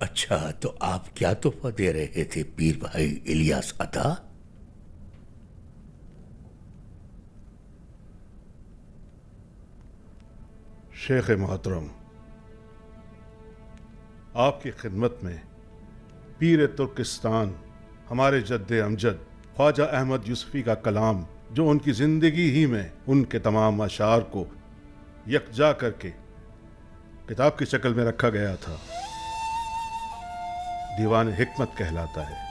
اچھا، تو آپ کیا تحفہ دے رہے تھے پیر بھائی الیاس عطا؟ شیخ محترم، آپ کی خدمت میں پیر ترکستان ہمارے جد امجد خواجہ احمد یوسفی کا کلام، جو ان کی زندگی ہی میں ان کے تمام اشعار کو یکجا کر کے کتاب کی شکل میں رکھا گیا تھا، دیوان حکمت کہلاتا ہے۔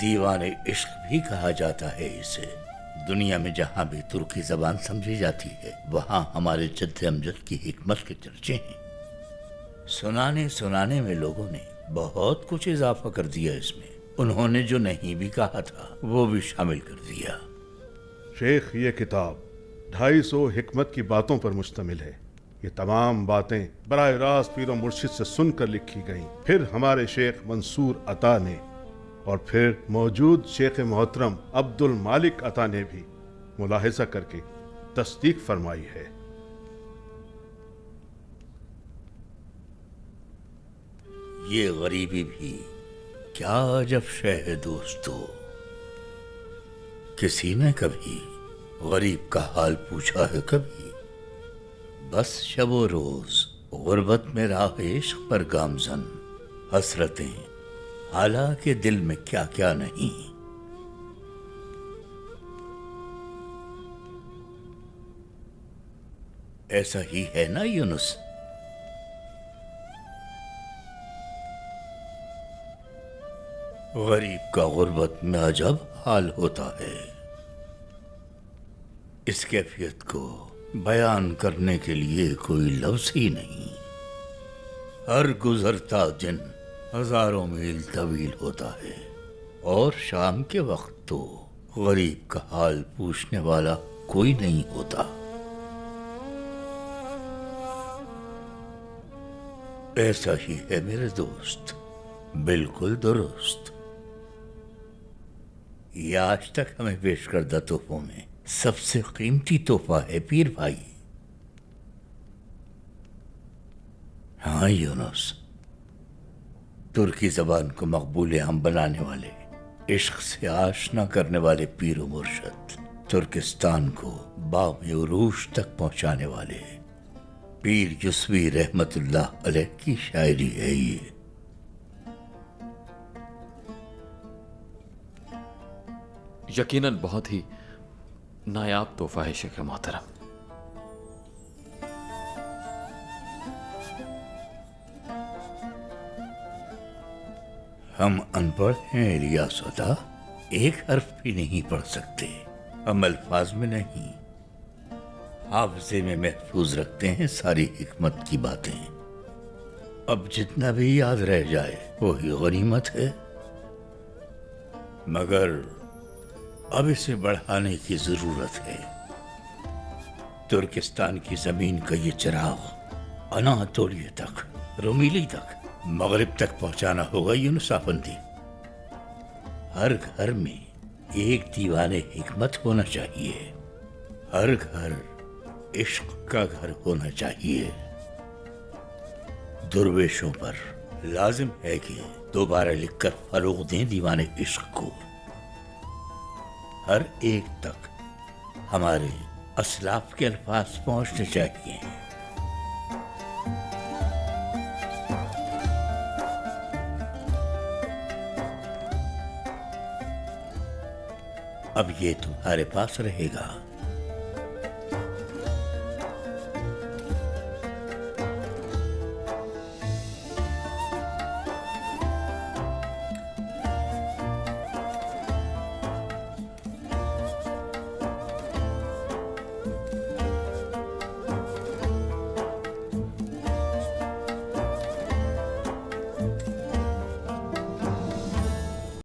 دیوان عشق بھی کہا جاتا ہے اسے۔ دنیا میں جہاں بھی ترکی زبان سمجھی جاتی ہے وہاں ہمارے جد امجد کی حکمت کے چرچے ہیں۔ سنانے میں لوگوں نے بہت کچھ اضافہ کر دیا اس میں، انہوں نے جو نہیں بھی کہا تھا وہ بھی شامل کر دیا۔ شیخ، یہ کتاب 250 حکمت کی باتوں پر مشتمل ہے۔ یہ تمام باتیں براہ راست پیر و مرشد سے سن کر لکھی گئیں، پھر ہمارے شیخ منصور عطا نے، اور پھر موجود شیخ محترم عبد المالک عطا نے بھی ملاحظہ کر کے تصدیق فرمائی ہے۔ یہ غریبی بھی کیا عجب شے ہے دوستو، کسی نے کبھی غریب کا حال پوچھا ہے کبھی؟ بس شب و روز غربت میں راہ عشق پر گامزن، حسرتیں حالانکہ دل میں کیا کیا نہیں۔ ایسا ہی ہے نا یونس؟ غریب کا غربت میں عجب حال ہوتا ہے، اس کیفیت کو بیان کرنے کے لیے کوئی لفظ ہی نہیں۔ ہر گزرتا دن ہزاروں میل طویل ہوتا ہے، اور شام کے وقت تو غریب کا حال پوچھنے والا کوئی نہیں ہوتا۔ ایسا ہی ہے میرے دوست، بالکل درست۔ یہ آج تک ہمیں پیش کردہ تحفوں میں سب سے قیمتی تحفہ ہے پیر بھائی۔ ہاں یونس، ترکی زبان کو مقبول عام بنانے والے، عشق سے آشنا کرنے والے پیر و مرشد، ترکستان کو بام عروج تک پہنچانے والے پیر یوسفی رحمت اللہ علیہ کی شاعری ہے یہ۔ یقیناً بہت ہی نایاب تحفہ ہے شیخ محترم۔ ہم ان پڑھ ہیں الیاس عطا، ایک حرف بھی نہیں پڑھ سکتے، ہم الفاظ میں نہیں حافظے میں محفوظ رکھتے ہیں ساری حکمت کی باتیں۔ اب جتنا بھی یاد رہ جائے وہی غنیمت ہے، مگر اب اسے بڑھانے کی ضرورت ہے۔ ترکستان کی زمین کا یہ چراغ اناتولیہ تک، رومیلی تک، مغرب تک پہنچانا ہوگا یونس افندی۔ ہر گھر میں ایک دیوان حکمت ہونا چاہیے، ہر گھر عشق کا گھر ہونا چاہیے۔ درویشوں پر لازم ہے کہ دوبارہ لکھ کر فروغ دیں دیوان عشق کو، ہر ایک تک ہمارے اسلاف کے الفاظ پہنچنے چاہیے۔ اب یہ تمہارے پاس رہے گا۔